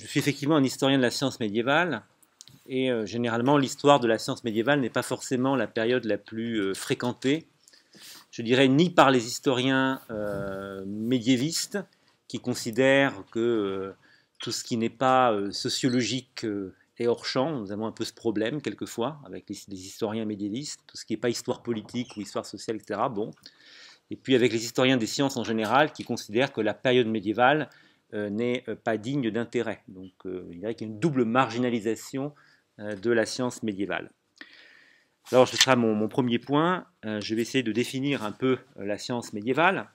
Je suis effectivement un historien de la science médiévale, et généralement l'histoire de la science médiévale n'est pas forcément la période la plus fréquentée, je dirais, ni par les historiens médiévistes, qui considèrent que tout ce qui n'est pas sociologique est hors champ. Nous avons un peu ce problème quelquefois avec les historiens médiévistes, tout ce qui n'est pas histoire politique ou histoire sociale, etc. Bon. Et puis avec les historiens des sciences en général, qui considèrent que la période médiévale n'est pas digne d'intérêt. Donc il dirait qu'il y a une double marginalisation de la science médiévale. Alors ce sera mon premier point. Je vais essayer de définir un peu la science médiévale.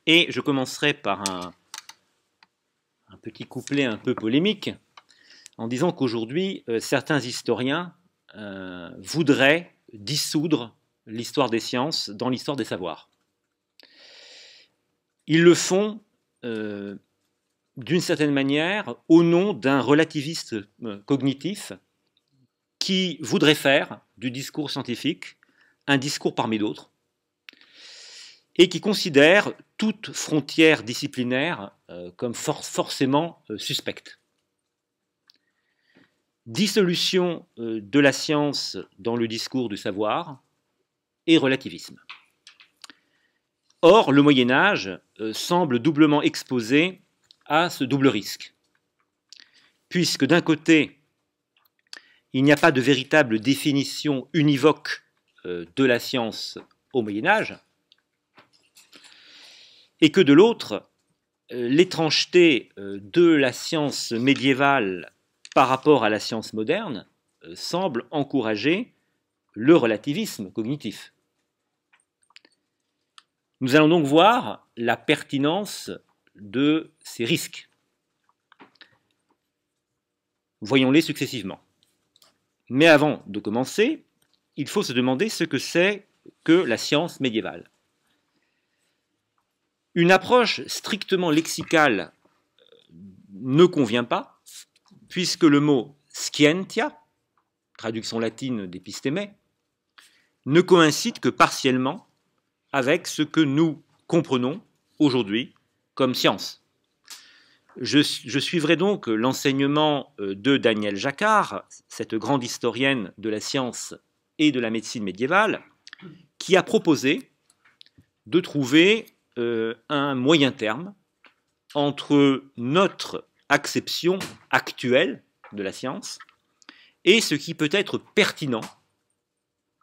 Et je commencerai par un petit couplet un peu polémique, en disant qu'aujourd'hui, certains historiens voudraient dissoudre l'histoire des sciences dans l'histoire des savoirs. Ils le font d'une certaine manière au nom d'un relativiste cognitif qui voudrait faire du discours scientifique un discours parmi d'autres et qui considère toute frontière disciplinaire comme forcément suspecte. Dissolution de la science dans le discours du savoir et relativisme. Or, le Moyen-Âge semble doublement exposé à ce double risque, puisque d'un côté, il n'y a pas de véritable définition univoque de la science au Moyen-Âge, et que de l'autre, l'étrangeté de la science médiévale par rapport à la science moderne semble encourager le relativisme cognitif. Nous allons donc voir la pertinence de ces risques. Voyons-les successivement. Mais avant de commencer, il faut se demander ce que c'est que la science médiévale. Une approche strictement lexicale ne convient pas, puisque le mot scientia, traduction latine d'épistémé, ne coïncide que partiellement avec ce que nous comprenons aujourd'hui comme science. Je suivrai donc l'enseignement de Danielle Jacquard, cette grande historienne de la science et de la médecine médiévale, qui a proposé de trouver un moyen terme entre notre acception actuelle de la science et ce qui peut être pertinent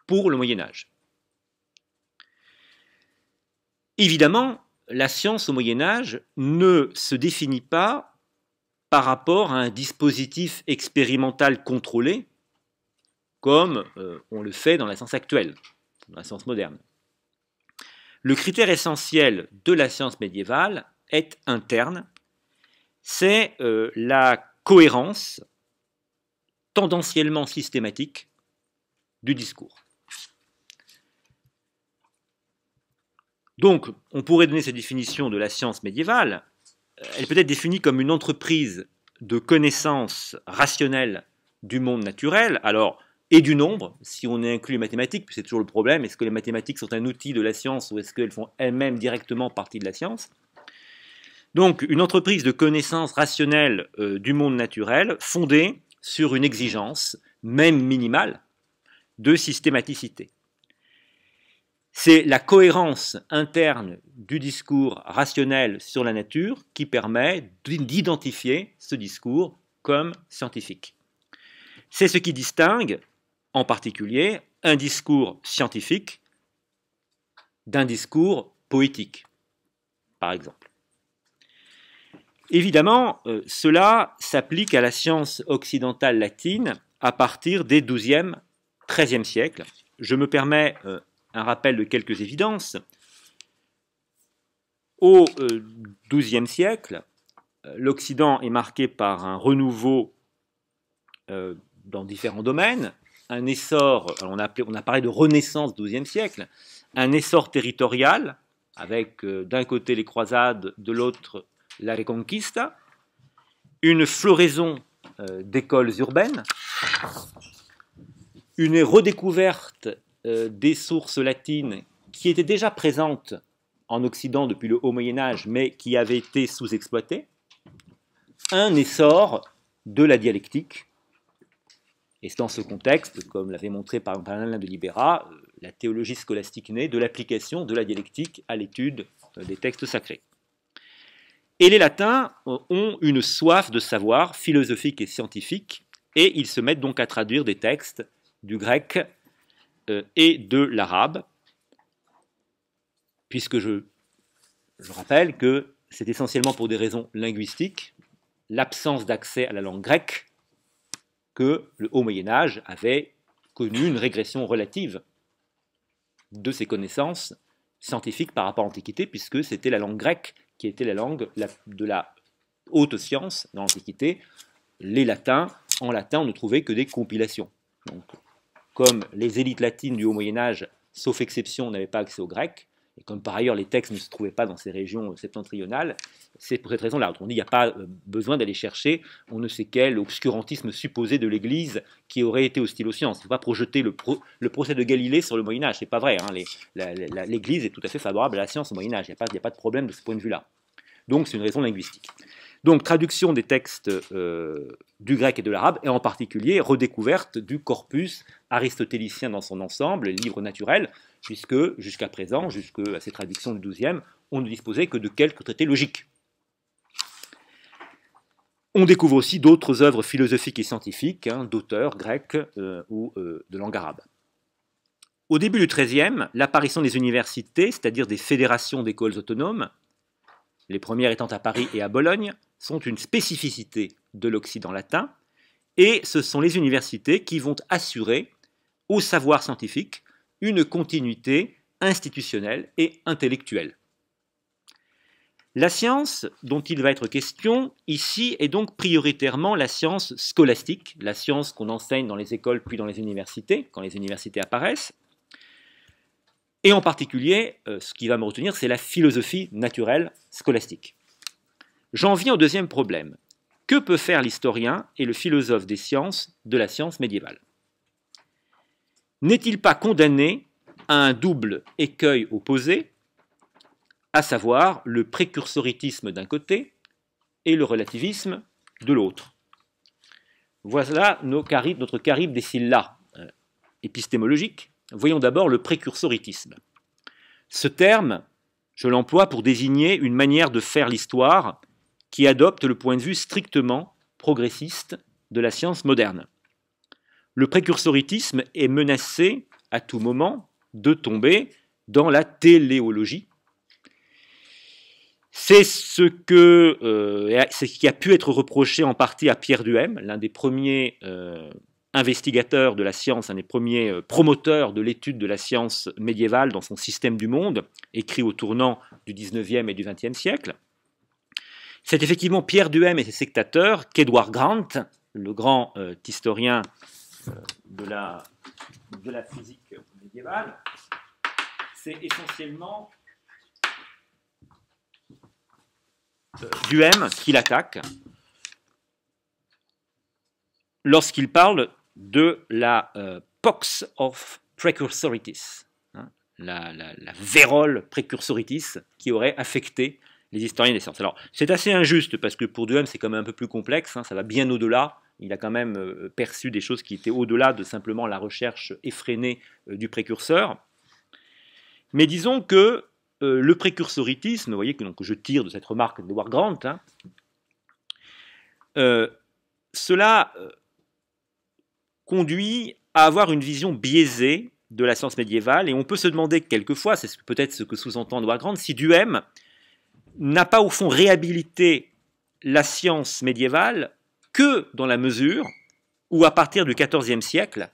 pour le Moyen-Âge. Évidemment, la science au Moyen-Âge ne se définit pas par rapport à un dispositif expérimental contrôlé, comme on le fait dans la science actuelle, dans la science moderne. Le critère essentiel de la science médiévale est interne, c'est la cohérence tendanciellement systématique du discours. Donc, on pourrait donner cette définition de la science médiévale. Elle peut être définie comme une entreprise de connaissance rationnelle du monde naturel, alors, et du nombre, si on inclut les mathématiques, puis c'est toujours le problème, est-ce que les mathématiques sont un outil de la science ou est-ce qu'elles font elles-mêmes directement partie de la science? Donc, une entreprise de connaissance rationnelle du monde naturel fondée sur une exigence, même minimale, de systématicité. C'est la cohérence interne du discours rationnel sur la nature qui permet d'identifier ce discours comme scientifique. C'est ce qui distingue, en particulier, un discours scientifique d'un discours poétique, par exemple. Évidemment, cela s'applique à la science occidentale latine à partir des XIIe, XIIIe siècles. Je me permets un rappel de quelques évidences. Au XIIe siècle, l'Occident est marqué par un renouveau dans différents domaines, un essor, on a parlé de renaissance du XIIe siècle, un essor territorial, avec d'un côté les croisades, de l'autre la Reconquista, une floraison d'écoles urbaines, une redécouverte des sources latines qui étaient déjà présentes en Occident depuis le Haut Moyen-Âge, mais qui avaient été sous-exploitées. un essor de la dialectique. Et c'est dans ce contexte, comme l'avait montré par exemple Alain de Libera, la théologie scolastique naît de l'application de la dialectique à l'étude des textes sacrés. Et les latins ont une soif de savoir philosophique et scientifique, et ils se mettent donc à traduire des textes du grec et de l'arabe, puisque je rappelle que c'est essentiellement pour des raisons linguistiques, l'absence d'accès à la langue grecque, que le Haut Moyen-Âge avait connu une régression relative de ses connaissances scientifiques par rapport à l'Antiquité, puisque c'était la langue grecque qui était la langue de la haute science dans l'Antiquité. Les latins, en latin, on ne trouvait que des compilations. Donc, comme les élites latines du Haut Moyen-Âge, sauf exception, n'avaient pas accès au grec, et comme par ailleurs les textes ne se trouvaient pas dans ces régions septentrionales, c'est pour cette raison-là. On dit qu'il n'y a pas besoin d'aller chercher on ne sait quel obscurantisme supposé de l'Église qui aurait été hostile aux sciences. Il ne faut pas projeter le procès de Galilée sur le Moyen-Âge, c'est pas vrai. Hein. L'Église est tout à fait favorable à la science au Moyen-Âge, il n'y a pas de problème de ce point de vue-là. Donc c'est une raison linguistique. Donc traduction des textes du grec et de l'arabe, et en particulier redécouverte du corpus aristotélicien dans son ensemble, les livres naturels, puisque jusqu'à présent, jusqu'à ces traductions du XIIe, on ne disposait que de quelques traités logiques. On découvre aussi d'autres œuvres philosophiques et scientifiques, d'auteurs grecs ou de langue arabe. Au début du XIIIe, l'apparition des universités, c'est-à-dire des fédérations d'écoles autonomes, les premières étant à Paris et à Bologne, sont une spécificité de l'Occident latin, et ce sont les universités qui vont assurer au savoir scientifique une continuité institutionnelle et intellectuelle. La science dont il va être question ici est donc prioritairement la science scolastique, la science qu'on enseigne dans les écoles puis dans les universités, quand les universités apparaissent. Et en particulier, ce qui va me retenir, c'est la philosophie naturelle scolastique. J'en viens au deuxième problème. Que peut faire l'historien et le philosophe des sciences de la science médiévale? N'est-il pas condamné à un double écueil opposé, à savoir le précursoritisme d'un côté et le relativisme de l'autre? Voilà notre caribe des Scylla épistémologiques. Voyons d'abord le précursoritisme. Ce terme, je l'emploie pour désigner une manière de faire l'histoire qui adopte le point de vue strictement progressiste de la science moderne. Le précursoritisme est menacé à tout moment de tomber dans la téléologie. C'est ce qui a pu être reproché en partie à Pierre Duhem, l'un des premiers investigateur de la science, un des premiers promoteurs de l'étude de la science médiévale dans son Système du monde, écrit au tournant du XIXe et du XXe siècle. C'est effectivement Pierre Duhem et ses sectateurs qu'Edward Grant, le grand historien de la physique médiévale, c'est essentiellement Duhem qui l'attaque lorsqu'il parle de la pox of precursoritis, la vérole precursoritis qui aurait affecté les historiens des sciences. Alors, c'est assez injuste parce que pour Duhem, c'est quand même un peu plus complexe, ça va bien au-delà. Il a quand même perçu des choses qui étaient au-delà de simplement la recherche effrénée du précurseur. Mais disons que le précursoritisme, vous voyez que je tire de cette remarque d'Edward Grant, cela conduit à avoir une vision biaisée de la science médiévale, et on peut se demander quelquefois, c'est peut-être ce que sous-entend Edward Grant, si Duhem n'a pas au fond réhabilité la science médiévale que dans la mesure où, à partir du XIVe siècle,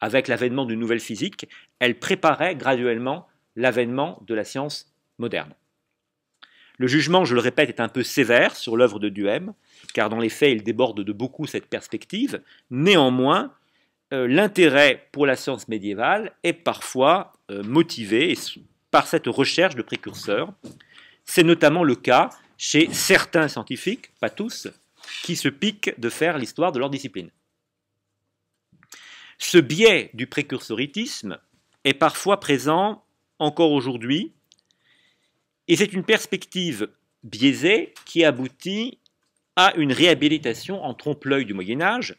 avec l'avènement d'une nouvelle physique, elle préparait graduellement l'avènement de la science moderne. Le jugement, je le répète, est un peu sévère sur l'œuvre de Duhem, car dans les faits, il déborde de beaucoup cette perspective. Néanmoins, l'intérêt pour la science médiévale est parfois motivé par cette recherche de précurseurs. C'est notamment le cas chez certains scientifiques, pas tous, qui se piquent de faire l'histoire de leur discipline. Ce biais du précursoritisme est parfois présent encore aujourd'hui, et c'est une perspective biaisée qui aboutit à une réhabilitation en trompe-l'œil du Moyen-Âge,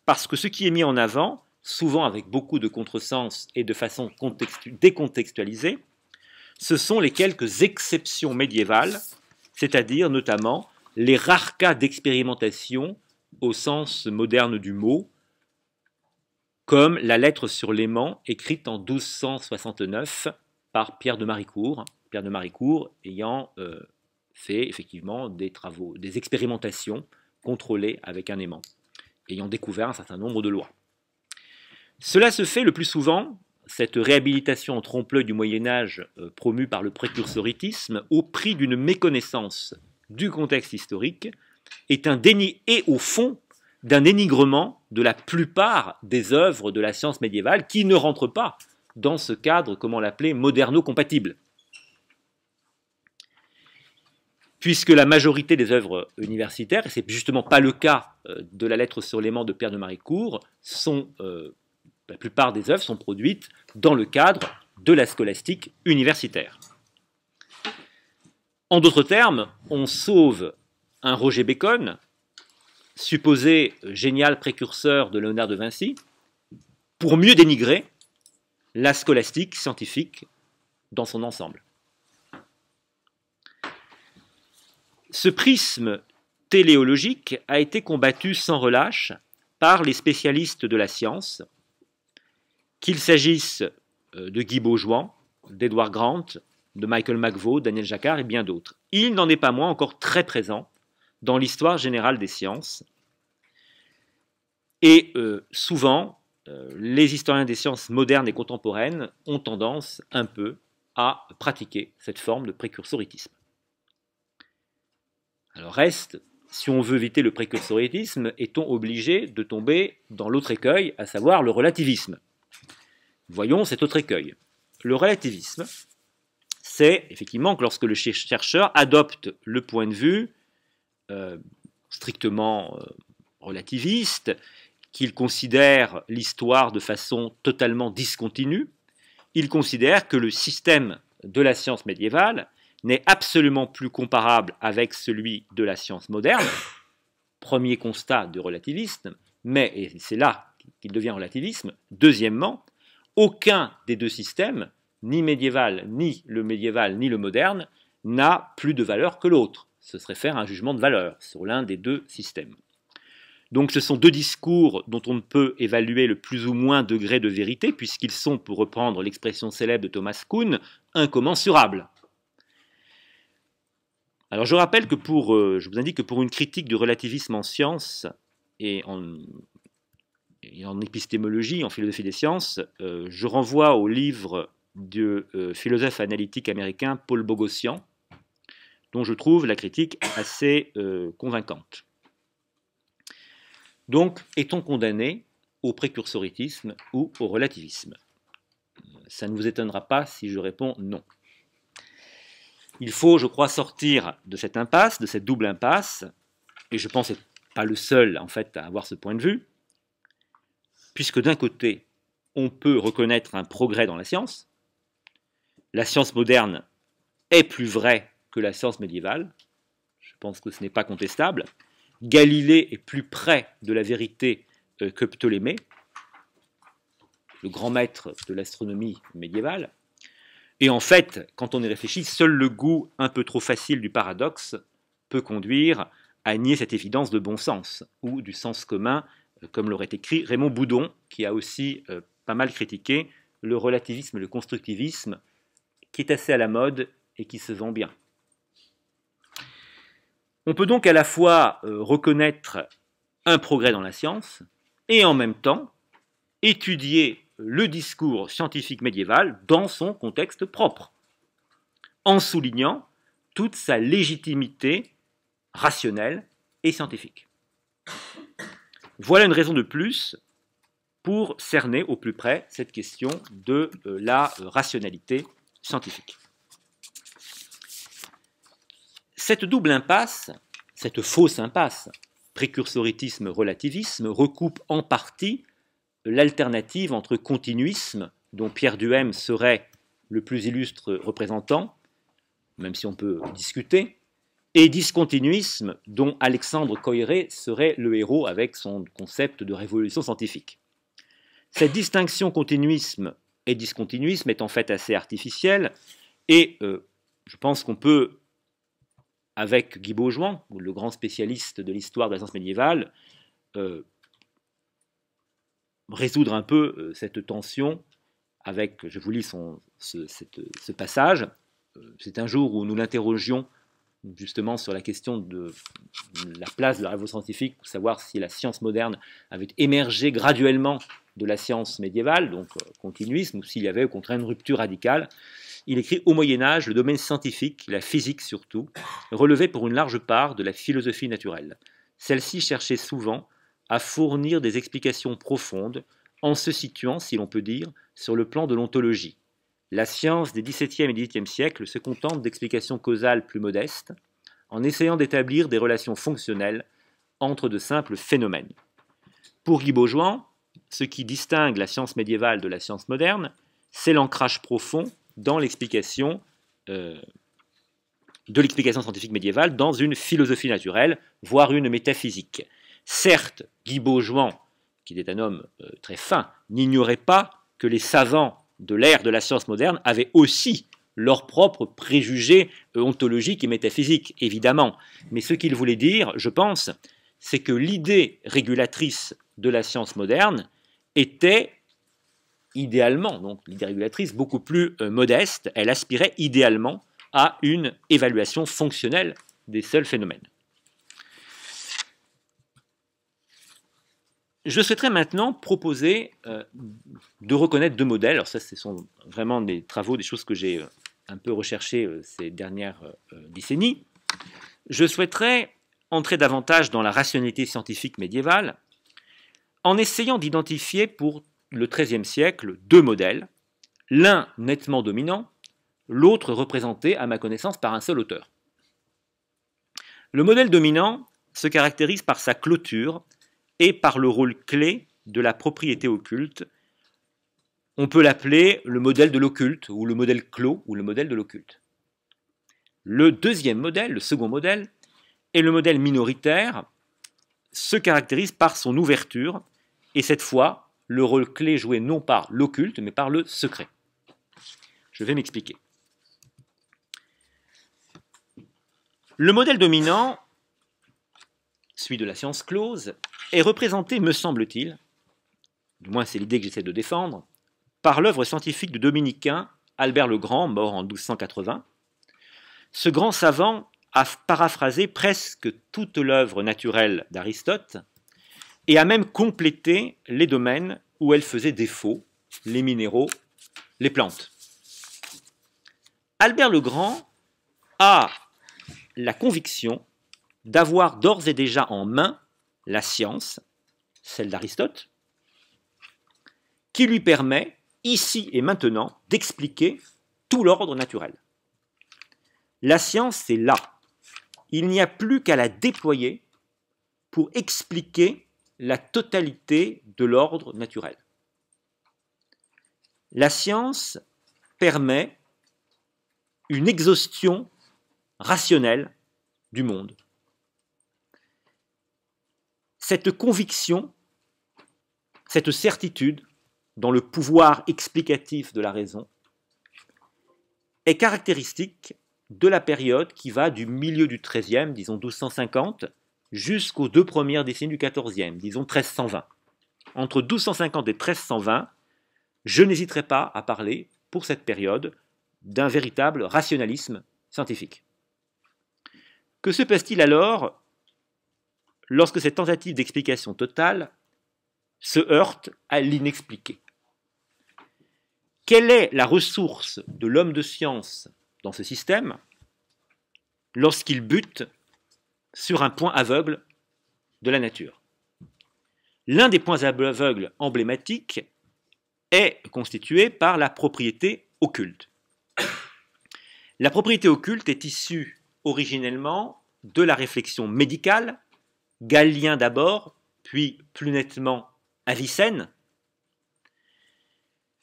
parce que ce qui est mis en avant, souvent avec beaucoup de contresens et de façon décontextualisée, ce sont les quelques exceptions médiévales, c'est-à-dire notamment les rares cas d'expérimentation au sens moderne du mot, comme la lettre sur l'aimant écrite en 1269 par Pierre de Maricourt, Pierre de Maricourt ayant fait effectivement des travaux, des expérimentations contrôlées avec un aimant, ayant découvert un certain nombre de lois. Cela se fait le plus souvent, cette réhabilitation en trompe-l'œil du Moyen-Âge promue par le précursoritisme, au prix d'une méconnaissance du contexte historique, est un déni et au fond d'un dénigrement de la plupart des œuvres de la science médiévale qui ne rentrent pas dans ce cadre, comment l'appeler, moderno-compatible. Puisque la majorité des œuvres universitaires, et c'est justement pas le cas de la lettre sur l'aimant de Pierre de Maricourt, la plupart des œuvres sont produites dans le cadre de la scolastique universitaire. En d'autres termes, on sauve un Roger Bacon, supposé génial précurseur de Léonard de Vinci, pour mieux dénigrer la scolastique scientifique dans son ensemble. Ce prisme téléologique a été combattu sans relâche par les spécialistes de la science, qu'il s'agisse de Guy Beaujouan, d'Edward Grant, de Michael McVeagh, Daniel Jacquard et bien d'autres. Il n'en est pas moins encore très présent dans l'histoire générale des sciences. Et souvent, les historiens des sciences modernes et contemporaines ont tendance un peu à pratiquer cette forme de précursoritisme. Alors reste, si on veut éviter le précursoritisme, est-on obligé de tomber dans l'autre écueil, à savoir le relativisme? Voyons cet autre écueil. Le relativisme, c'est effectivement que lorsque le chercheur adopte le point de vue strictement relativiste, qu'il considère l'histoire de façon totalement discontinue, il considère que le système de la science médiévale n'est absolument plus comparable avec celui de la science moderne, premier constat du relativisme, mais, et c'est là qu'il devient relativisme, deuxièmement, aucun des deux systèmes, ni médiéval, ni le moderne, n'a plus de valeur que l'autre. Ce serait faire un jugement de valeur sur l'un des deux systèmes. Donc ce sont deux discours dont on ne peut évaluer le plus ou moins degré de vérité, puisqu'ils sont, pour reprendre l'expression célèbre de Thomas Kuhn, incommensurables. Alors je rappelle que je vous indique que pour une critique du relativisme en sciences et en épistémologie, en philosophie des sciences, je renvoie au livre du philosophe analytique américain Paul Bogossian, dont je trouve la critique assez convaincante. Donc, est-on condamné au précursoritisme ou au relativisme? Ça ne vous étonnera pas si je réponds non. Il faut, je crois, sortir de cette impasse, de cette double impasse, et je pense être pas le seul, en fait, à avoir ce point de vue, puisque d'un côté, on peut reconnaître un progrès dans la science moderne est plus vraie que la science médiévale, je pense que ce n'est pas contestable, Galilée est plus près de la vérité que Ptolémée, le grand maître de l'astronomie médiévale, et en fait, quand on y réfléchit, seul le goût un peu trop facile du paradoxe peut conduire à nier cette évidence de bon sens, ou du sens commun, comme l'aurait écrit Raymond Boudon, qui a aussi pas mal critiqué le relativisme et le constructivisme, qui est assez à la mode et qui se vend bien. On peut donc à la fois reconnaître un progrès dans la science et en même temps étudier le discours scientifique médiéval dans son contexte propre, en soulignant toute sa légitimité rationnelle et scientifique. Voilà une raison de plus pour cerner au plus près cette question de la rationalité scientifique. Cette double impasse, cette fausse impasse, précursoritisme-relativisme, recoupe en partie l'alternative entre continuisme, dont Pierre Duhem serait le plus illustre représentant, même si on peut discuter, et discontinuisme dont Alexandre Koyré serait le héros avec son concept de révolution scientifique. Cette distinction continuisme et discontinuisme est en fait assez artificielle et je pense qu'on peut, avec Guy Baujouan, le grand spécialiste de l'histoire de la science médiévale, résoudre un peu cette tension avec, je vous lis ce passage. C'est un jour où nous l'interrogions justement sur la question de la place de la révolution scientifique, pour savoir si la science moderne avait émergé graduellement de la science médiévale, donc continuisme, ou s'il y avait au contraire une rupture radicale. Il écrit: au Moyen-Âge, le domaine scientifique, la physique surtout, relevait pour une large part de la philosophie naturelle. Celle-ci cherchait souvent à fournir des explications profondes en se situant, si l'on peut dire, sur le plan de l'ontologie. La science des XVIIe et XVIIIe siècles se contente d'explications causales plus modestes, en essayant d'établir des relations fonctionnelles entre de simples phénomènes. Pour Guy Baujouan, ce qui distingue la science médiévale de la science moderne, c'est l'ancrage profond dans l'explication scientifique médiévale dans une philosophie naturelle, voire une métaphysique. Certes, Guy Baujouan, qui était un homme très fin, n'ignorait pas que les savants de l'ère de la science moderne avaient aussi leurs propres préjugés ontologiques et métaphysiques, évidemment. Mais ce qu'il voulait dire, je pense, c'est que l'idée régulatrice de la science moderne était idéalement, donc l'idée régulatrice beaucoup plus modeste, elle aspirait idéalement à une évaluation fonctionnelle des seuls phénomènes. Je souhaiterais maintenant proposer de reconnaître deux modèles. Alors ça, ce sont vraiment des travaux, des choses que j'ai un peu recherchées ces dernières décennies. Je souhaiterais entrer davantage dans la rationalité scientifique médiévale en essayant d'identifier pour le XIIIe siècle deux modèles, l'un nettement dominant, l'autre représenté, à ma connaissance, par un seul auteur. Le modèle dominant se caractérise par sa clôture et par le rôle clé de la propriété occulte. On peut l'appeler le modèle de l'occulte, ou le modèle clos, ou le modèle de l'occulte. Le deuxième modèle, le second modèle, est le modèle minoritaire, se caractérise par son ouverture, et cette fois, le rôle clé joué non par l'occulte, mais par le secret. Je vais m'expliquer. Le modèle dominant, celui de la science close, est représenté, me semble-t-il, du moins c'est l'idée que j'essaie de défendre, par l'œuvre scientifique du dominicain Albert le Grand, mort en 1280. Ce grand savant a paraphrasé presque toute l'œuvre naturelle d'Aristote et a même complété les domaines où elle faisait défaut, les minéraux, les plantes. Albert le Grand a la conviction d'avoir d'ores et déjà en main la science, celle d'Aristote, qui lui permet, ici et maintenant, d'expliquer tout l'ordre naturel. La science, c'est là. Il n'y a plus qu'à la déployer pour expliquer la totalité de l'ordre naturel. La science permet une exhaustion rationnelle du monde. Cette conviction, cette certitude dans le pouvoir explicatif de la raison est caractéristique de la période qui va du milieu du XIIIe, disons 1250, jusqu'aux deux premières décennies du XIVe, disons 1320. Entre 1250 et 1320, je n'hésiterai pas à parler, pour cette période, d'un véritable rationalisme scientifique. Que se passe-t-il alors lorsque cette tentative d'explication totale se heurte à l'inexpliqué? Quelle est la ressource de l'homme de science dans ce système lorsqu'il bute sur un point aveugle de la nature? L'un des points aveugles emblématiques est constitué par la propriété occulte. La propriété occulte est issue originellement de la réflexion médicale, Galien d'abord, puis plus nettement Avicenne,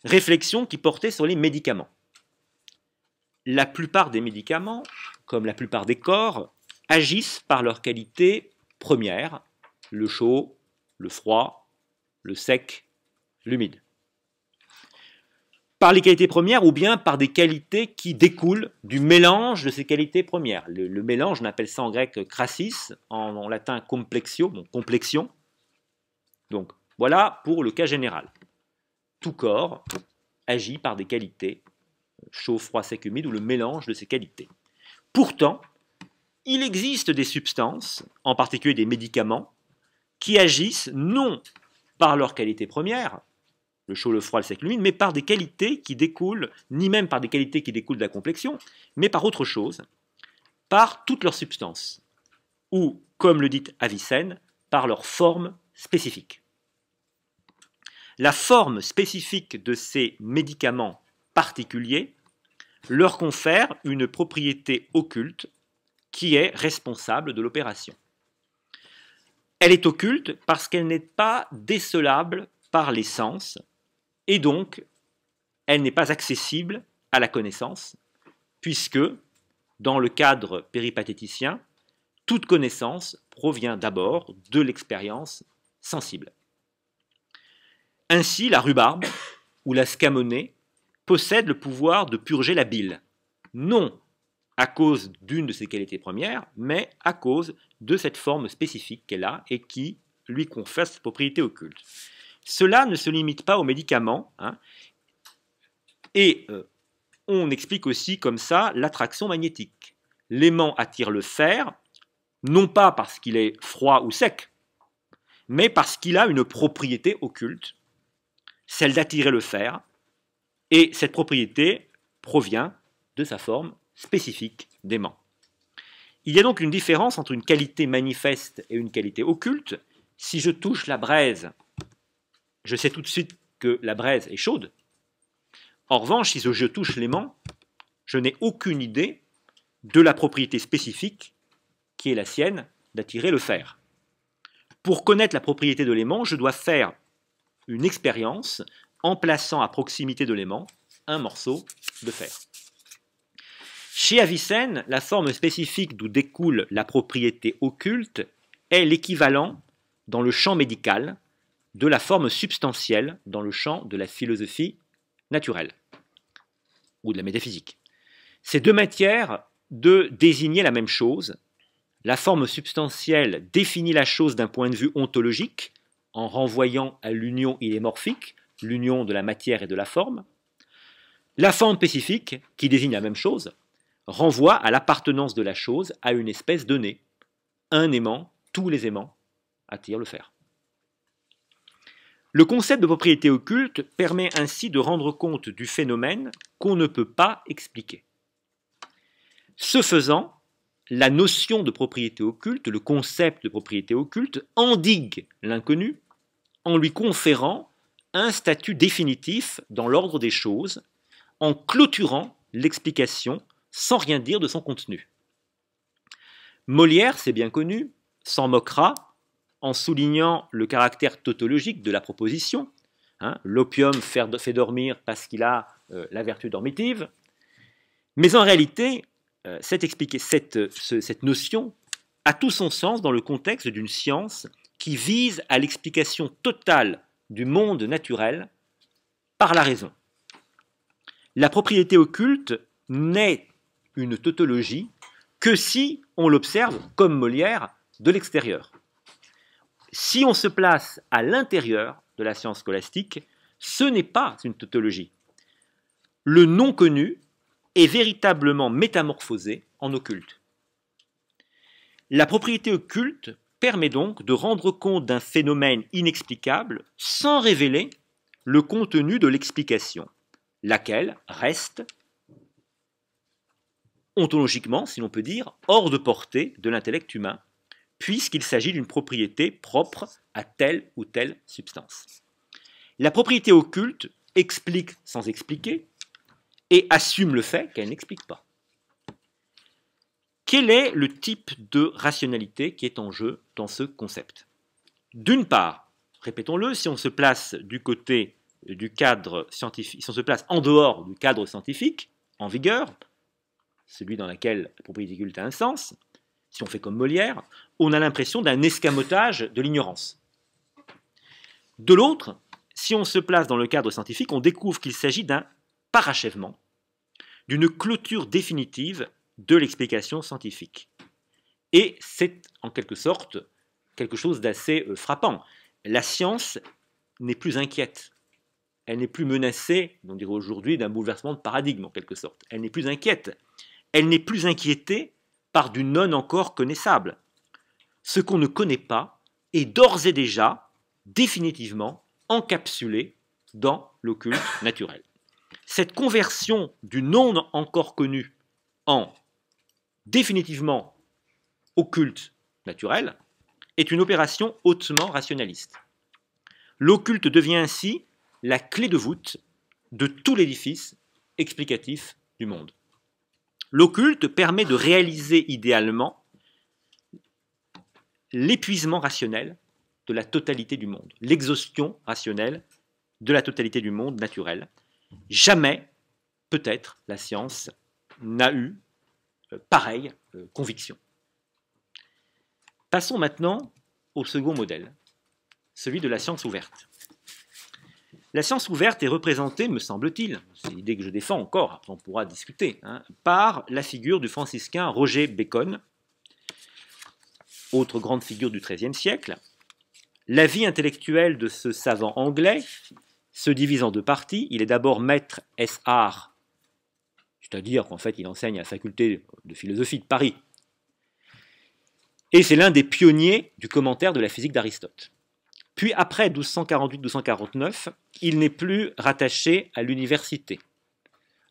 réflexion qui portait sur les médicaments. La plupart des médicaments, comme la plupart des corps, agissent par leur qualité première, le chaud, le froid, le sec, l'humide. Par les qualités premières ou bien par des qualités qui découlent du mélange de ces qualités premières. Le mélange, on appelle ça en grec chrassis, en latin complexio, bon, complexion. Donc voilà pour le cas général. Tout corps agit par des qualités chaud, froid, sec, humide ou le mélange de ces qualités. Pourtant, il existe des substances, en particulier des médicaments, qui agissent non par leur qualité première, le chaud, le froid, le sec, l'humide, mais par des qualités qui découlent, ni même par des qualités qui découlent de la complexion, mais par autre chose, par toutes leurs substances, ou, comme le dit Avicenne, par leur forme spécifique. La forme spécifique de ces médicaments particuliers leur confère une propriété occulte qui est responsable de l'opération. Elle est occulte parce qu'elle n'est pas décelable par les sens, et donc elle n'est pas accessible à la connaissance, puisque, dans le cadre péripatéticien, toute connaissance provient d'abord de l'expérience sensible. Ainsi, la rhubarbe ou la scamonée possède le pouvoir de purger la bile, non à cause d'une de ses qualités premières, mais à cause de cette forme spécifique qu'elle a et qui lui confère cette propriété occulte. Cela ne se limite pas aux médicaments, et on explique aussi comme ça l'attraction magnétique. L'aimant attire le fer, non pas parce qu'il est froid ou sec, mais parce qu'il a une propriété occulte, celle d'attirer le fer, et cette propriété provient de sa forme spécifique d'aimant. Il y a donc une différence entre une qualité manifeste et une qualité occulte. Si je touche la braise, je sais tout de suite que la braise est chaude. En revanche, si je touche l'aimant, je n'ai aucune idée de la propriété spécifique qui est la sienne d'attirer le fer. Pour connaître la propriété de l'aimant, je dois faire une expérience en plaçant à proximité de l'aimant un morceau de fer. Chez Avicenne, la forme spécifique d'où découle la propriété occulte est l'équivalent, dans le champ médical, de la forme substantielle dans le champ de la philosophie naturelle ou de la métaphysique. Ces deux matières de désigner la même chose. La forme substantielle définit la chose d'un point de vue ontologique, en renvoyant à l'union idémorphique, l'union de la matière et de la forme. La forme spécifique, qui désigne la même chose, renvoie à l'appartenance de la chose à une espèce donnée. Un aimant, tous les aimants attirent le fer. Le concept de propriété occulte permet ainsi de rendre compte du phénomène qu'on ne peut pas expliquer. Ce faisant, la notion de propriété occulte, le concept de propriété occulte, endigue l'inconnu en lui conférant un statut définitif dans l'ordre des choses, en clôturant l'explication sans rien dire de son contenu. Molière, c'est bien connu, s'en moquera en soulignant le caractère tautologique de la proposition. L'opium fait dormir parce qu'il a la vertu dormitive. Mais en réalité, cette notion a tout son sens dans le contexte d'une science qui vise à l'explication totale du monde naturel par la raison. La propriété occulte n'est une tautologie que si on l'observe, comme Molière, de l'extérieur. Si on se place à l'intérieur de la science scolastique, ce n'est pas une tautologie. Le non connu est véritablement métamorphosé en occulte. La propriété occulte permet donc de rendre compte d'un phénomène inexplicable sans révéler le contenu de l'explication, laquelle reste, ontologiquement, si l'on peut dire, hors de portée de l'intellect humain, puisqu'il s'agit d'une propriété propre à telle ou telle substance. La propriété occulte explique sans expliquer et assume le fait qu'elle n'explique pas. Quel est le type de rationalité qui est en jeu dans ce concept? D'une part, répétons-le, si on se place du côté du cadre scientifique, si on se place en dehors du cadre scientifique en vigueur, celui dans lequel la propriété occulte a un sens, Si on fait comme Molière, on a l'impression d'un escamotage de l'ignorance. De l'autre, si on se place dans le cadre scientifique, on découvre qu'il s'agit d'un parachèvement, d'une clôture définitive de l'explication scientifique. Et c'est en quelque sorte quelque chose d'assez frappant. La science n'est plus inquiète. Elle n'est plus menacée, on dirait aujourd'hui, d'un bouleversement de paradigme en quelque sorte. Elle n'est plus inquiète. Elle n'est plus inquiétée par du non encore connaissable. Ce qu'on ne connaît pas est d'ores et déjà définitivement encapsulé dans l'occulte naturel. Cette conversion du non encore connu en définitivement occulte naturel est une opération hautement rationaliste. L'occulte devient ainsi la clé de voûte de tout l'édifice explicatif du monde. L'occulte permet de réaliser idéalement l'épuisement rationnel de la totalité du monde, l'exhaustion rationnelle de la totalité du monde naturel. Jamais, peut-être, la science n'a eu pareille conviction. Passons maintenant au second modèle, celui de la science ouverte. La science ouverte est représentée, me semble-t-il, c'est l'idée que je défends encore, après on pourra discuter, par la figure du franciscain Roger Bacon, autre grande figure du XIIIe siècle. La vie intellectuelle de ce savant anglais se divise en deux parties. Il est d'abord maître ès-arts, c'est-à-dire qu'en fait il enseigne à la faculté de philosophie de Paris. Et c'est l'un des pionniers du commentaire de la physique d'Aristote. Puis après 1248-1249, il n'est plus rattaché à l'université.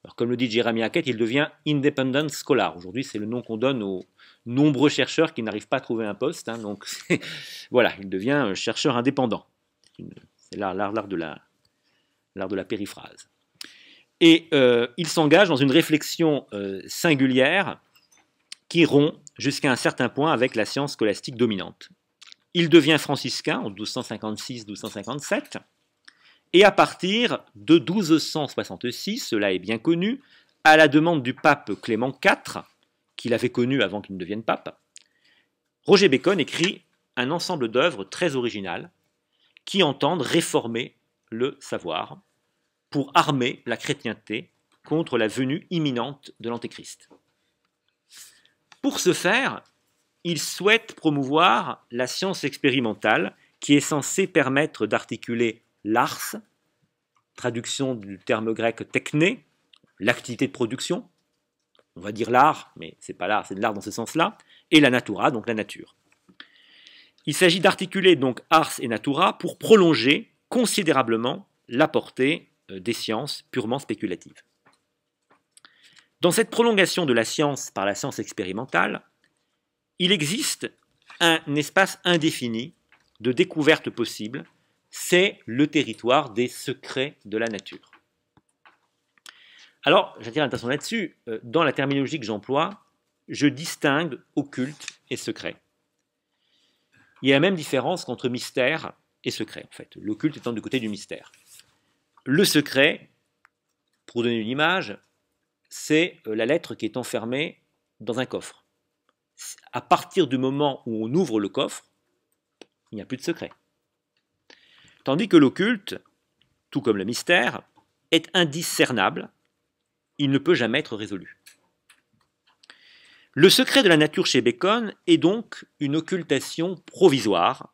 Alors, comme le dit Jeremy Hackett, il devient independent scholar. Aujourd'hui, c'est le nom qu'on donne aux nombreux chercheurs qui n'arrivent pas à trouver un poste. Donc, voilà, il devient chercheur indépendant. C'est l'art de la périphrase. Et il s'engage dans une réflexion singulière qui rompt jusqu'à un certain point avec la science scolastique dominante. Il devient franciscain en 1256-1257, et à partir de 1266, cela est bien connu, à la demande du pape Clément IV, qu'il avait connu avant qu'il ne devienne pape, Roger Bacon écrit un ensemble d'œuvres très originales qui entendent réformer le savoir pour armer la chrétienté contre la venue imminente de l'Antéchrist. Pour ce faire, il souhaite promouvoir la science expérimentale qui est censée permettre d'articuler l'ars, traduction du terme grec techné, l'activité de production, on va dire l'art, mais c'est pas l'art, c'est de l'art dans ce sens-là, et la natura, donc la nature. Il s'agit d'articuler donc ars et natura pour prolonger considérablement la portée des sciences purement spéculatives. Dans cette prolongation de la science par la science expérimentale, il existe un espace indéfini de découverte possible, c'est le territoire des secrets de la nature. Alors, j'attire l'attention là-dessus, dans la terminologie que j'emploie, je distingue occulte et secret. Il y a la même différence qu'entre mystère et secret, en fait, l'occulte étant du côté du mystère. Le secret, pour donner une image, c'est la lettre qui est enfermée dans un coffre. À partir du moment où on ouvre le coffre, il n'y a plus de secret. Tandis que l'occulte, tout comme le mystère, est indiscernable, il ne peut jamais être résolu. Le secret de la nature chez Bacon est donc une occultation provisoire,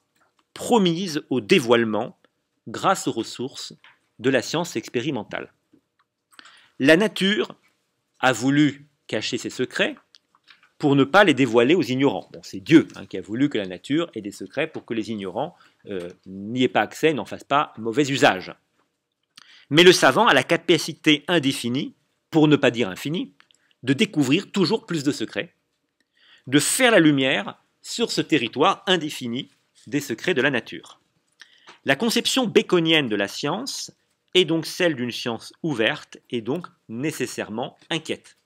promise au dévoilement grâce aux ressources de la science expérimentale. La nature a voulu cacher ses secrets pour ne pas les dévoiler aux ignorants. Bon, c'est Dieu qui a voulu que la nature ait des secrets pour que les ignorants n'y aient pas accès, n'en fassent pas mauvais usage. Mais le savant a la capacité indéfinie, pour ne pas dire infinie, de découvrir toujours plus de secrets, de faire la lumière sur ce territoire indéfini des secrets de la nature. La conception baconienne de la science est donc celle d'une science ouverte et donc nécessairement inquiète.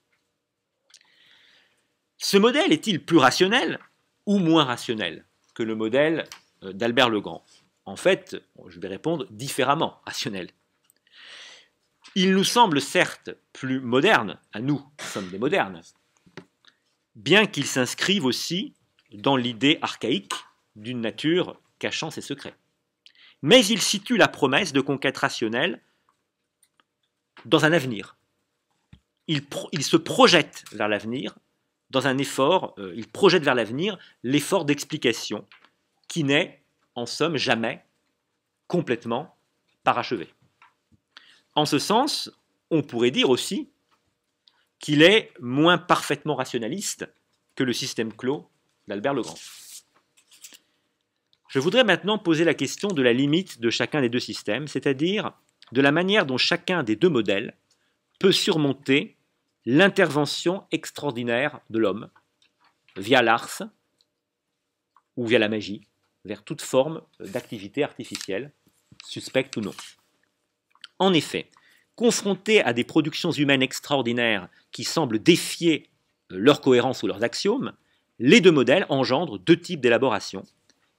Ce modèle est-il plus rationnel ou moins rationnel que le modèle d'Albert le Grand? En fait, je vais répondre différemment, rationnel. Il nous semble certes plus moderne, à nous, nous sommes des modernes, bien qu'ils s'inscrivent aussi dans l'idée archaïque d'une nature cachant ses secrets. Mais ils situent la promesse de conquête rationnelle dans un avenir. Ils se projettent vers l'avenir dans un effort, ils projettent vers l'avenir l'effort d'explication qui n'est, en somme, jamais complètement parachevé. En ce sens, on pourrait dire aussi qu'il est moins parfaitement rationaliste que le système clos d'Albert le Grand. Je voudrais maintenant poser la question de la limite de chacun des deux systèmes, c'est-à-dire de la manière dont chacun des deux modèles peut surmonter l'intervention extraordinaire de l'homme via l'ars ou via la magie, vers toute forme d'activité artificielle, suspecte ou non. En effet, confrontés à des productions humaines extraordinaires qui semblent défier leur cohérence ou leurs axiomes, les deux modèles engendrent deux types d'élaboration.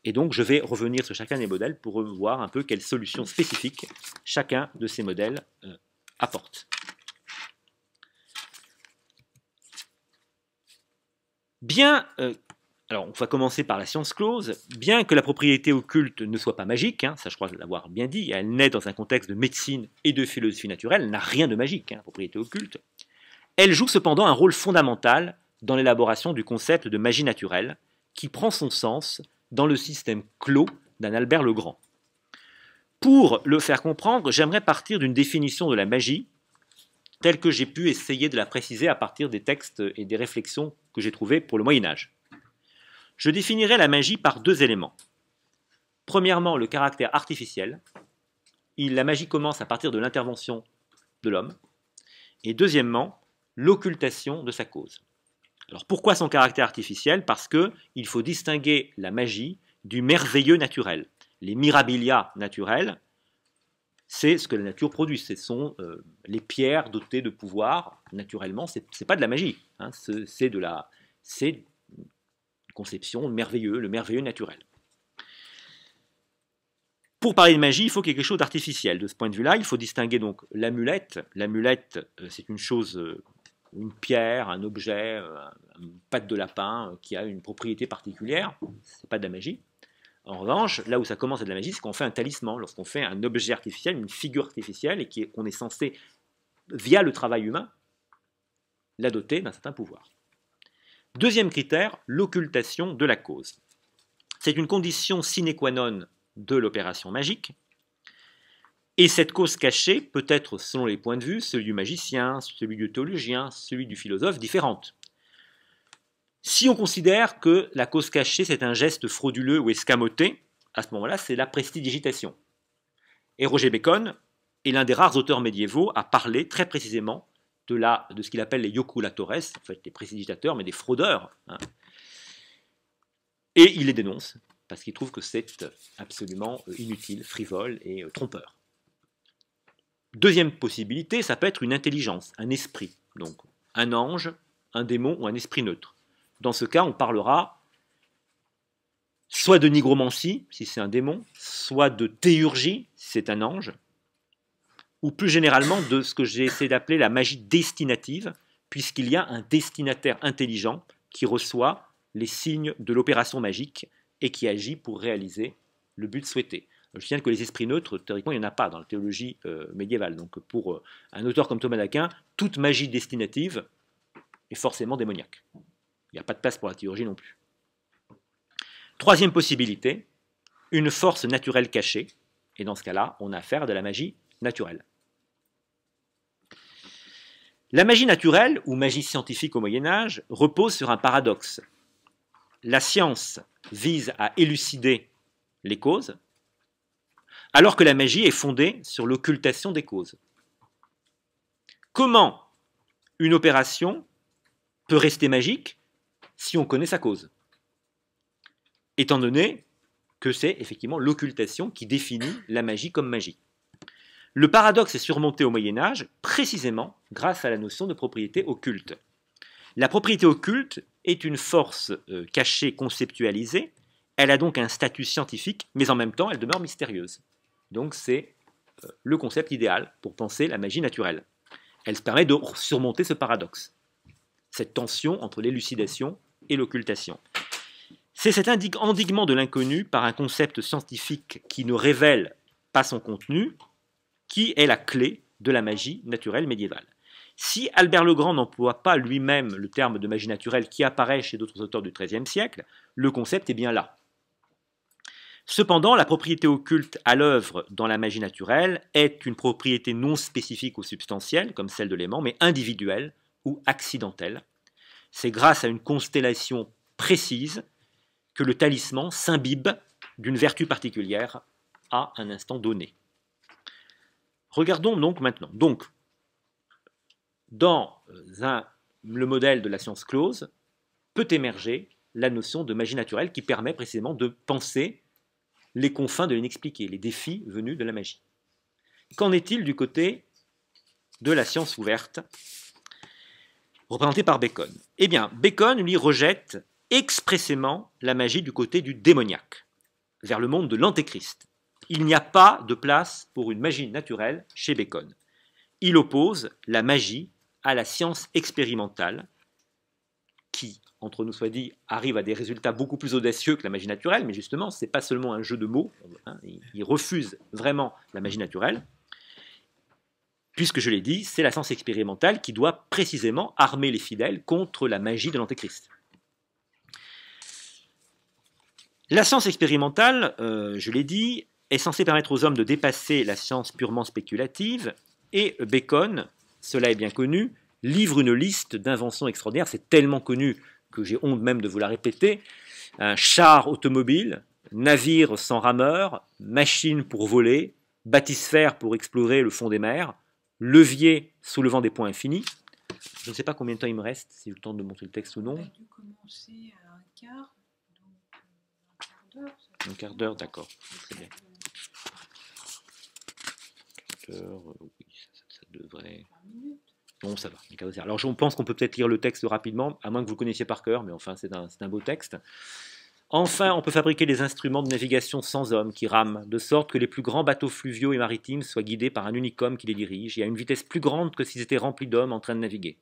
Et donc, je vais revenir sur chacun des modèles pour voir un peu quelles solutions spécifiques chacun de ces modèles apporte. Alors on va commencer par la science close. Bien que la propriété occulte ne soit pas magique, ça je crois l'avoir bien dit, elle naît dans un contexte de médecine et de philosophie naturelle, elle n'a rien de magique, la propriété occulte. Elle joue cependant un rôle fondamental dans l'élaboration du concept de magie naturelle, qui prend son sens dans le système clos d'un Albert le Grand. Pour le faire comprendre, j'aimerais partir d'une définition de la magie, telle que j'ai pu essayer de la préciser à partir des textes et des réflexions que j'ai trouvées pour le Moyen-Âge. Je définirai la magie par deux éléments. Premièrement, le caractère artificiel. La magie commence à partir de l'intervention de l'homme. Et deuxièmement, l'occultation de sa cause. Alors pourquoi son caractère artificiel? Parce qu'il faut distinguer la magie du merveilleux naturel. Les mirabilia naturels, c'est ce que la nature produit. Ce sont les pierres dotées de pouvoir, naturellement. Ce n'est pas de la magie. C'est une conception merveilleux, le merveilleux naturel. Pour parler de magie, il faut quelque chose d'artificiel. De ce point de vue-là, il faut distinguer donc l'amulette. L'amulette, c'est une chose, une pierre, un objet, une patte de lapin qui a une propriété particulière. Ce n'est pas de la magie. En revanche, là où ça commence à de la magie, c'est qu'on fait un talisman, lorsqu'on fait un objet artificiel, une figure artificielle, et qu'on est censé, via le travail humain, la doter d'un certain pouvoir. Deuxième critère, l'occultation de la cause. C'est une condition sine qua non de l'opération magique, et cette cause cachée peut être, selon les points de vue, celui du magicien, celui du théologien, celui du philosophe, différente. Si on considère que la cause cachée, c'est un geste frauduleux ou escamoté, à ce moment-là, c'est la prestidigitation. Et Roger Bacon est l'un des rares auteurs médiévaux à parler très précisément de ce qu'il appelle les joculatores, en fait des prestidigitateurs, mais des fraudeurs. Et il les dénonce, parce qu'il trouve que c'est absolument inutile, frivole et trompeur. Deuxième possibilité, ça peut être une intelligence, un esprit, donc un ange, un démon ou un esprit neutre. Dans ce cas, on parlera soit de nigromancie, si c'est un démon, soit de théurgie, si c'est un ange, ou plus généralement de ce que j'ai essayé d'appeler la magie destinative, puisqu'il y a un destinataire intelligent qui reçoit les signes de l'opération magique et qui agit pour réaliser le but souhaité. Je signale que les esprits neutres, théoriquement, il n'y en a pas dans la théologie médiévale. Donc pour un auteur comme Thomas d'Aquin, toute magie destinative est forcément démoniaque. Il n'y a pas de place pour la théurgie non plus. Troisième possibilité, une force naturelle cachée, et dans ce cas-là, on a affaire à de la magie naturelle. La magie naturelle, ou magie scientifique au Moyen-Âge, repose sur un paradoxe. La science vise à élucider les causes, alors que la magie est fondée sur l'occultation des causes. Comment une opération peut rester magique si on connaît sa cause? Étant donné que c'est effectivement l'occultation qui définit la magie comme magie. Le paradoxe est surmonté au Moyen-Âge précisément grâce à la notion de propriété occulte. La propriété occulte est une force cachée, conceptualisée. Elle a donc un statut scientifique, mais en même temps, elle demeure mystérieuse. Donc c'est le concept idéal pour penser la magie naturelle. Elle se permet de surmonter ce paradoxe. cette tension entre l'élucidation et l'occultation. C'est cet endiguement de l'inconnu par un concept scientifique qui ne révèle pas son contenu qui est la clé de la magie naturelle médiévale. Si Albert le Grand n'emploie pas lui-même le terme de magie naturelle qui apparaît chez d'autres auteurs du XIIIe siècle, le concept est bien là. Cependant, la propriété occulte à l'œuvre dans la magie naturelle est une propriété non spécifique ou substantielle, comme celle de l'aimant, mais individuelle ou accidentelle. C'est grâce à une constellation précise que le talisman s'imbibe d'une vertu particulière à un instant donné. Regardons donc maintenant. Donc, dans le modèle de la science close, peut émerger la notion de magie naturelle qui permet précisément de penser les confins de l'inexpliqué, les défis venus de la magie. Qu'en est-il du côté de la science ouverte, représentée par Bacon? Eh bien, Bacon, lui, rejette expressément la magie du côté du démoniaque, vers le monde de l'antéchrist. Il n'y a pas de place pour une magie naturelle chez Bacon. Il oppose la magie à la science expérimentale, qui, entre nous soit dit, arrive à des résultats beaucoup plus audacieux que la magie naturelle, mais justement, ce n'est pas seulement un jeu de mots, hein, il refuse vraiment la magie naturelle, puisque je l'ai dit, c'est la science expérimentale qui doit précisément armer les fidèles contre la magie de l'antéchrist. La science expérimentale, je l'ai dit, est censée permettre aux hommes de dépasser la science purement spéculative, et Bacon, cela est bien connu, livre une liste d'inventions extraordinaires, c'est tellement connu que j'ai honte même de vous la répéter, un char automobile, navire sans rameur, machine pour voler, bathysphère pour explorer le fond des mers, levier soulevant des points infinis. Je ne sais pas combien de temps il me reste, si j'ai le temps de montrer le texte ou non. On a dû commencer à un quart, donc un quart d'heure. Un quart d'heure, d'accord, très bien. Oui, ça devrait... 20 minutes. Bon, ça va. Alors, je pense qu'on peut peut-être lire le texte rapidement, à moins que vous le connaissiez par cœur, mais enfin, c'est un beau texte. Enfin, on peut fabriquer des instruments de navigation sans hommes qui rament, de sorte que les plus grands bateaux fluviaux et maritimes soient guidés par un unique homme qui les dirige, et à une vitesse plus grande que s'ils étaient remplis d'hommes en train de naviguer.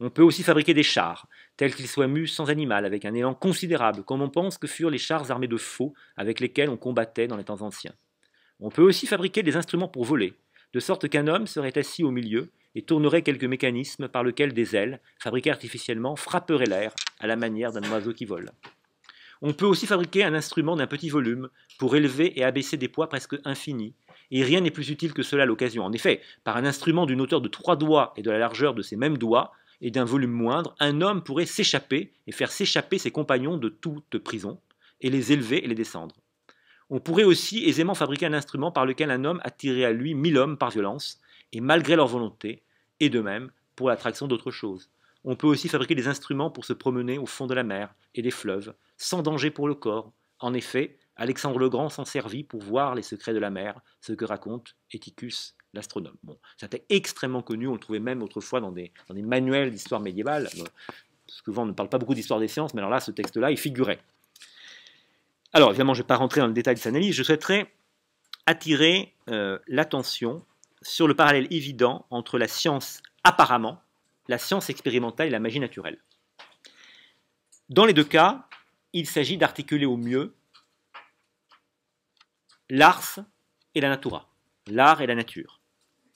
On peut aussi fabriquer des chars, tels qu'ils soient mus sans animal, avec un élan considérable, comme on pense que furent les chars armés de faux avec lesquels on combattait dans les temps anciens. On peut aussi fabriquer des instruments pour voler, de sorte qu'un homme serait assis au milieu et tournerait quelques mécanismes par lesquels des ailes, fabriquées artificiellement, frapperaient l'air à la manière d'un oiseau qui vole. On peut aussi fabriquer un instrument d'un petit volume pour élever et abaisser des poids presque infinis, et rien n'est plus utile que cela à l'occasion. En effet, par un instrument d'une hauteur de 3 doigts et de la largeur de ces mêmes doigts, et d'un volume moindre, un homme pourrait s'échapper et faire s'échapper ses compagnons de toute prison, et les élever et les descendre. On pourrait aussi aisément fabriquer un instrument par lequel un homme attirerait à lui 1000 hommes par violence, et malgré leur volonté, et de même pour l'attraction d'autres choses. On peut aussi fabriquer des instruments pour se promener au fond de la mer et des fleuves, sans danger pour le corps. En effet, Alexandre le Grand s'en servit pour voir les secrets de la mer, ce que raconte Éticus l'astronome. Bon, c'était extrêmement connu, on le trouvait même autrefois dans des manuels d'histoire médiévale. Souvent, on ne parle pas beaucoup d'histoire des sciences, mais alors là, ce texte-là, il figurait. Alors, évidemment, je ne vais pas rentrer dans le détail de cette analyse, je souhaiterais attirer l'attention sur le parallèle évident entre la science apparemment, la science expérimentale et la magie naturelle. Dans les deux cas, il s'agit d'articuler au mieux l'ars et la natura, l'art et la nature,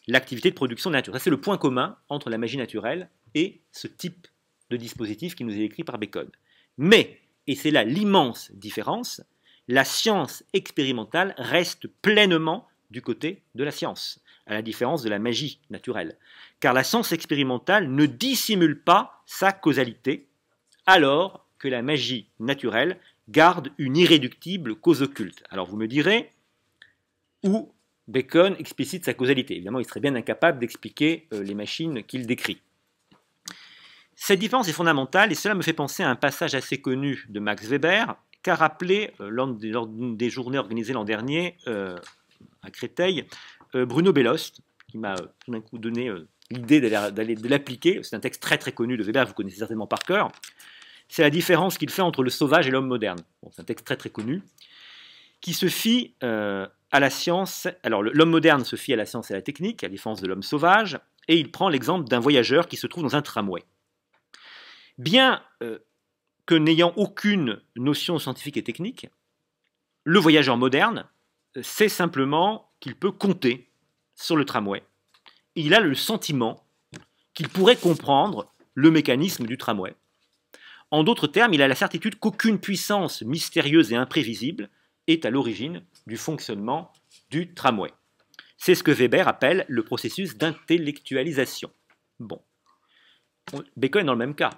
l'activité de production de la nature. Ça, c'est le point commun entre la magie naturelle et ce type de dispositif qui nous est décrit par Bacon. Mais, et c'est là l'immense différence, la science expérimentale reste pleinement du côté de la science, à la différence de la magie naturelle. Car la science expérimentale ne dissimule pas sa causalité, alors que la magie naturelle garde une irréductible cause occulte. Alors vous me direz, où Bacon explicite sa causalité. Évidemment, il serait bien incapable d'expliquer les machines qu'il décrit. Cette différence est fondamentale et cela me fait penser à un passage assez connu de Max Weber qu'a rappelé lors des journées organisées l'an dernier à Créteil Bruno Bellost, qui m'a tout d'un coup donné l'idée de l'appliquer. C'est un texte très très connu de Weber, vous connaissez certainement par cœur. C'est la différence qu'il fait entre le sauvage et l'homme moderne. Bon, c'est un texte très très connu qui se fie à la science. Alors l'homme moderne se fie à la science et à la technique, à la différence de l'homme sauvage, et il prend l'exemple d'un voyageur qui se trouve dans un tramway. Bien que n'ayant aucune notion scientifique et technique, le voyageur moderne sait simplement qu'il peut compter sur le tramway. Et il a le sentiment qu'il pourrait comprendre le mécanisme du tramway. En d'autres termes, il a la certitude qu'aucune puissance mystérieuse et imprévisible est à l'origine du fonctionnement du tramway. C'est ce que Weber appelle le processus d'intellectualisation. Bon. Bacon est dans le même cas.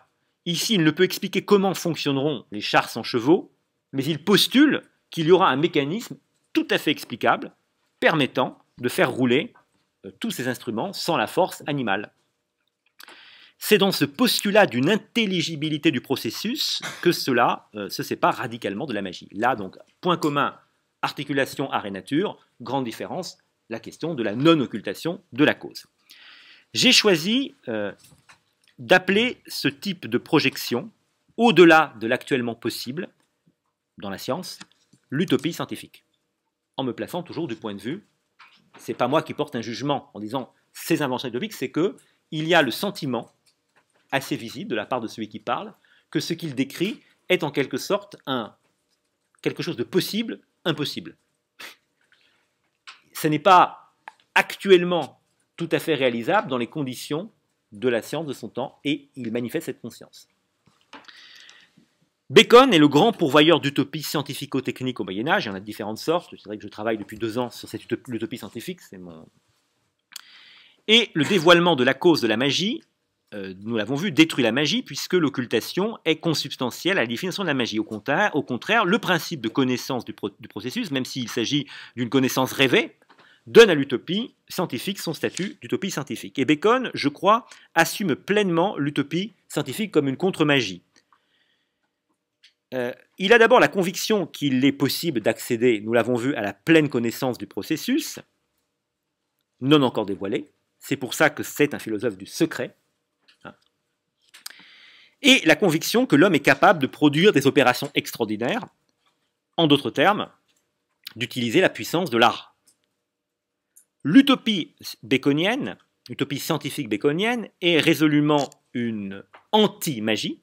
Ici, il ne peut expliquer comment fonctionneront les chars sans chevaux, mais il postule qu'il y aura un mécanisme tout à fait explicable permettant de faire rouler tous ces instruments sans la force animale. C'est dans ce postulat d'une intelligibilité du processus que cela se sépare radicalement de la magie. Là, donc, point commun, articulation, art et nature, grande différence, la question de la non-occultation de la cause. J'ai choisi d'appeler ce type de projection, au-delà de l'actuellement possible, dans la science, l'utopie scientifique. En me plaçant toujours du point de vue, c'est pas moi qui porte un jugement en disant ces inventions utopiques, c'est qu'il y a le sentiment assez visible de la part de celui qui parle, que ce qu'il décrit est en quelque sorte quelque chose de possible, impossible. Ce n'est pas actuellement tout à fait réalisable dans les conditions de la science de son temps, et il manifeste cette conscience. Bacon est le grand pourvoyeur d'utopies scientifico-techniques au Moyen-Âge, il y en a de différentes sortes, c'est vrai que je travaille depuis 2 ans sur cette utopie scientifique, Et le dévoilement de la cause de la magie, nous l'avons vu, détruit la magie, puisque l'occultation est consubstantielle à la définition de la magie. Au contraire, le principe de connaissance du processus, même s'il s'agit d'une connaissance rêvée, donne à l'utopie scientifique son statut d'utopie scientifique. Et Bacon, je crois, assume pleinement l'utopie scientifique comme une contre-magie. Il a d'abord la conviction qu'il est possible d'accéder, nous l'avons vu, à la pleine connaissance du processus, non encore dévoilé. C'est pour ça que c'est un philosophe du secret. Et la conviction que l'homme est capable de produire des opérations extraordinaires, en d'autres termes, d'utiliser la puissance de l'art. L'utopie baconienne, l'utopie scientifique baconienne, est résolument une anti-magie.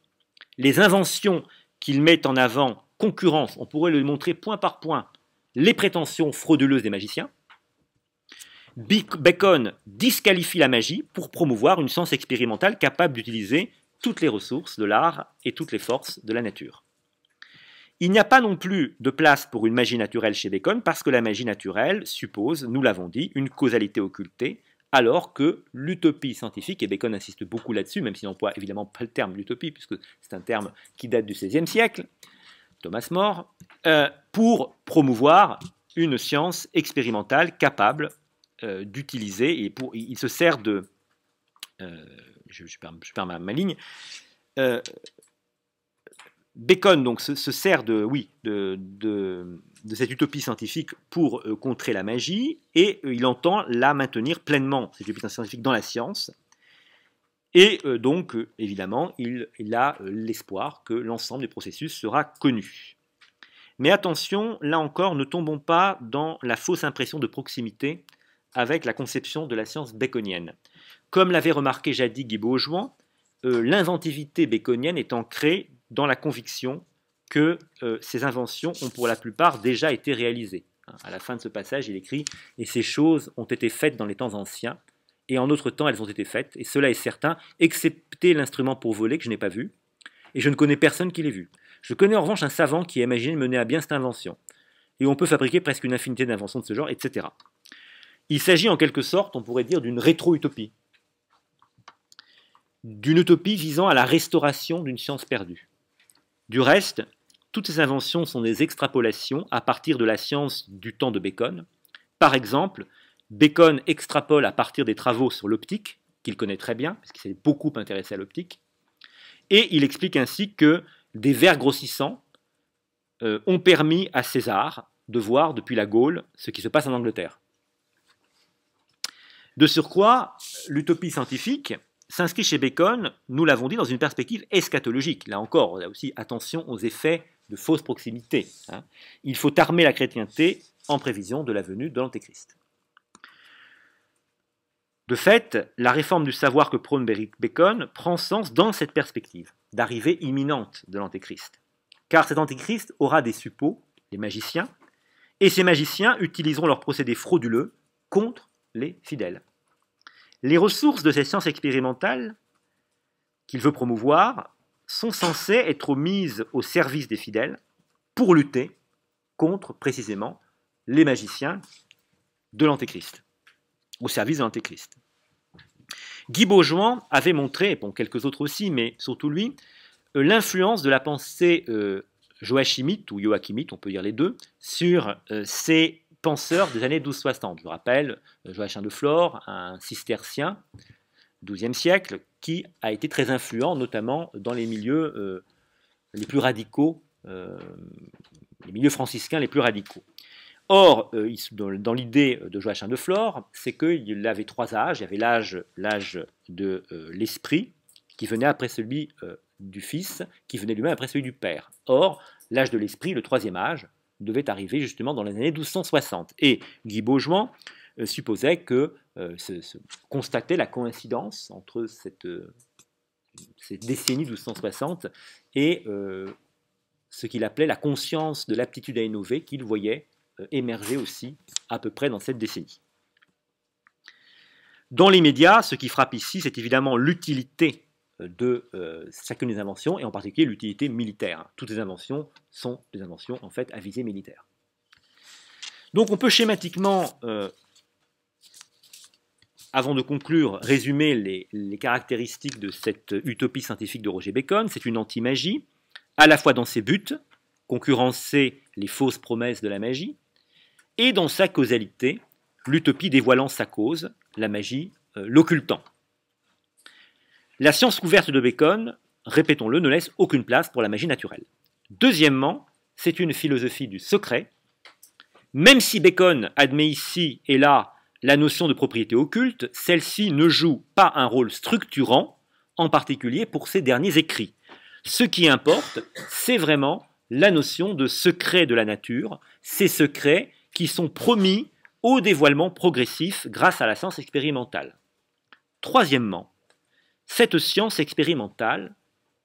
Les inventions qu'il met en avant concurrencent, on pourrait le montrer point par point, les prétentions frauduleuses des magiciens. Bacon disqualifie la magie pour promouvoir une science expérimentale capable d'utiliser toutes les ressources de l'art et toutes les forces de la nature. Il n'y a pas non plus de place pour une magie naturelle chez Bacon parce que la magie naturelle suppose, nous l'avons dit, une causalité occultée, alors que l'utopie scientifique, et Bacon insiste beaucoup là-dessus, même s'il n'emploie évidemment pas le terme l'utopie, puisque c'est un terme qui date du XVIe siècle, Thomas More, pour promouvoir une science expérimentale capable d'utiliser, et il se sert de... je perds ma ligne. Bacon donc, se sert de cette utopie scientifique pour contrer la magie, et il entend la maintenir pleinement, cette utopie scientifique, dans la science. Et donc, évidemment, il a l'espoir que l'ensemble des processus sera connu. Mais attention, là encore, ne tombons pas dans la fausse impression de proximité avec la conception de la science baconienne. Comme l'avait remarqué jadis Guy Baujouan, l'inventivité baconienne est ancrée dans la conviction que ces inventions ont pour la plupart déjà été réalisées. À la fin de ce passage, il écrit « Et ces choses ont été faites dans les temps anciens, et en notre temps elles ont été faites, et cela est certain, excepté l'instrument pour voler que je n'ai pas vu, et je ne connais personne qui l'ait vu. Je connais en revanche un savant qui a imaginé de mener à bien cette invention, et on peut fabriquer presque une infinité d'inventions de ce genre, etc. » Il s'agit en quelque sorte, on pourrait dire, d'une rétro-utopie, d'une utopie visant à la restauration d'une science perdue. Du reste, toutes ces inventions sont des extrapolations à partir de la science du temps de Bacon. Par exemple, Bacon extrapole à partir des travaux sur l'optique, qu'il connaît très bien, parce qu'il s'est beaucoup intéressé à l'optique, et il explique ainsi que des vers grossissants ont permis à César de voir depuis la Gaule ce qui se passe en Angleterre. De surcroît, l'utopie scientifique s'inscrit chez Bacon, nous l'avons dit, dans une perspective eschatologique. Là encore, on a aussi attention aux effets de fausse proximité. Il faut armer la chrétienté en prévision de la venue de l'Antéchrist. De fait, la réforme du savoir que prône Bacon prend sens dans cette perspective d'arrivée imminente de l'Antéchrist. Car cet Antéchrist aura des suppôts, les magiciens, et ces magiciens utiliseront leurs procédés frauduleux contre les fidèles. Les ressources de cette science expérimentale qu'il veut promouvoir sont censées être mises au service des fidèles pour lutter contre, précisément, les magiciens de l'Antéchrist, au service de l'Antéchrist. Guy Bourgeois avait montré, et bon, quelques autres aussi, mais surtout lui, l'influence de la pensée joachimite, ou joachimite, on peut dire les deux, sur ces penseurs des années 1260. Je rappelle, Joachim de Flore, un cistercien, XIIe siècle, qui a été très influent, notamment dans les milieux les plus radicaux, les milieux franciscains les plus radicaux. Or, dans l'idée de Joachim de Flore, c'est qu'il avait trois âges. Il y avait l'âge de l'esprit, qui venait après celui du Fils, qui venait lui-même après celui du Père. Or, l'âge de l'esprit, le troisième âge, devait arriver justement dans les années 1260. Et Guy Bourgeois supposait que constatait la coïncidence entre cette décennie 1260 et ce qu'il appelait la conscience de l'aptitude à innover qu'il voyait émerger aussi à peu près dans cette décennie. Dans les médias, ce qui frappe ici, c'est évidemment l'utilité de chacune des inventions, et en particulier l'utilité militaire. Toutes les inventions sont des inventions en fait à visée militaire. Donc on peut schématiquement, avant de conclure, résumer les caractéristiques de cette utopie scientifique de Roger Bacon. C'est une anti-magie, à la fois dans ses buts, concurrencer les fausses promesses de la magie, et dans sa causalité, l'utopie dévoilant sa cause, la magie l'occultant. La science couverte de Bacon, répétons-le, ne laisse aucune place pour la magie naturelle. Deuxièmement, c'est une philosophie du secret. Même si Bacon admet ici et là la notion de propriété occulte, celle-ci ne joue pas un rôle structurant, en particulier pour ses derniers écrits. Ce qui importe, c'est vraiment la notion de secret de la nature, ces secrets qui sont promis au dévoilement progressif grâce à la science expérimentale. Troisièmement, cette science expérimentale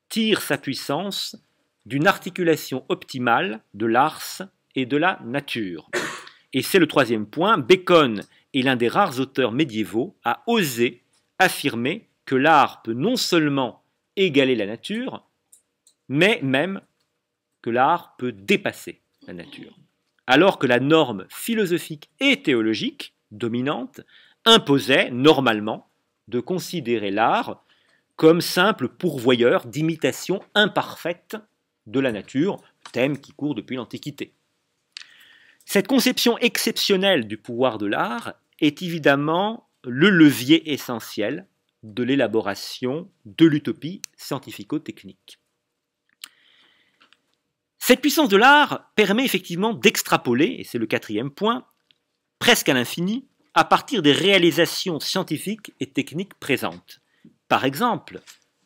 tire sa puissance d'une articulation optimale de l'ars et de la nature. Et c'est le troisième point, Bacon est l'un des rares auteurs médiévaux à oser affirmer que l'art peut non seulement égaler la nature, mais même que l'art peut dépasser la nature. Alors que la norme philosophique et théologique dominante imposait normalement de considérer l'art comme simple pourvoyeur d'imitation imparfaite de la nature, thème qui court depuis l'Antiquité. Cette conception exceptionnelle du pouvoir de l'art est évidemment le levier essentiel de l'élaboration de l'utopie scientifico-technique. Cette puissance de l'art permet effectivement d'extrapoler, et c'est le quatrième point, presque à l'infini, à partir des réalisations scientifiques et techniques présentes. Par exemple,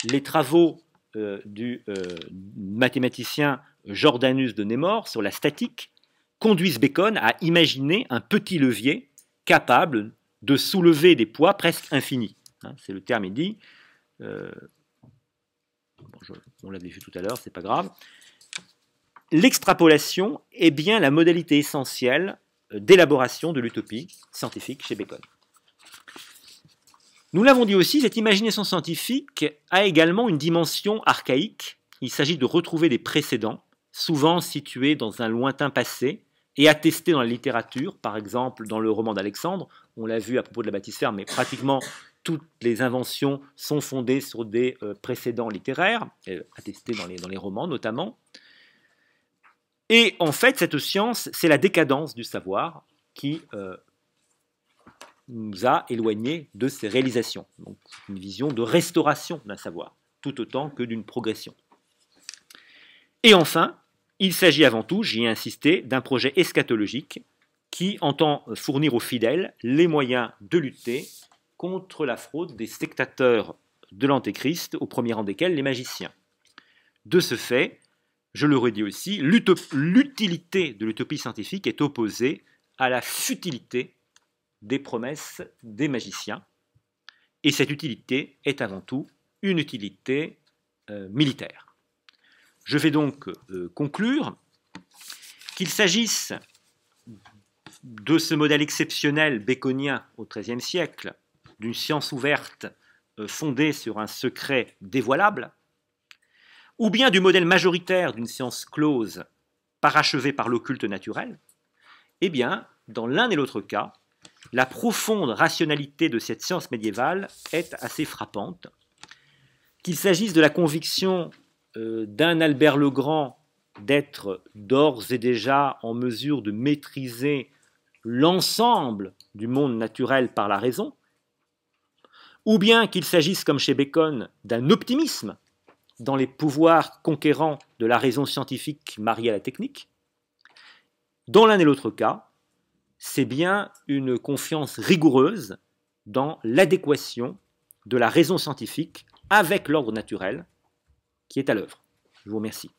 les travaux du mathématicien Jordanus de Némours sur la statique conduisent Bacon à imaginer un petit levier capable de soulever des poids presque infinis. C'est le terme est dit. On l'avait vu tout à l'heure, c'est pas grave. L'extrapolation est bien la modalité essentielle d'élaboration de l'utopie scientifique chez Bacon. Nous l'avons dit aussi, cette imagination scientifique a également une dimension archaïque. Il s'agit de retrouver des précédents, souvent situés dans un lointain passé et attestés dans la littérature, par exemple dans le roman d'Alexandre. On l'a vu à propos de la bâtisphère, mais pratiquement toutes les inventions sont fondées sur des précédents littéraires, attestés dans les romans notamment. Et en fait, cette science, c'est la décadence du savoir qui nous a éloignés de ces réalisations. Donc, une vision de restauration d'un savoir, tout autant que d'une progression. Et enfin, il s'agit avant tout, j'y ai insisté, d'un projet eschatologique qui entend fournir aux fidèles les moyens de lutter contre la fraude des sectateurs de l'Antéchrist, au premier rang desquels les magiciens. De ce fait, je le redis aussi, l'utilité de l'utopie scientifique est opposée à la futilité des promesses des magiciens, et cette utilité est avant tout une utilité militaire. Je vais donc conclure qu'il s'agisse de ce modèle exceptionnel baconien au XIIIe siècle, d'une science ouverte fondée sur un secret dévoilable, ou bien du modèle majoritaire d'une science close parachevée par l'occulte naturel, eh bien, dans l'un et l'autre cas, la profonde rationalité de cette science médiévale est assez frappante. Qu'il s'agisse de la conviction d'un Albert le Grand d'être d'ores et déjà en mesure de maîtriser l'ensemble du monde naturel par la raison, ou bien qu'il s'agisse, comme chez Bacon, d'un optimisme dans les pouvoirs conquérants de la raison scientifique mariée à la technique, dans l'un et l'autre cas, c'est bien une confiance rigoureuse dans l'adéquation de la raison scientifique avec l'ordre naturel qui est à l'œuvre. Je vous remercie.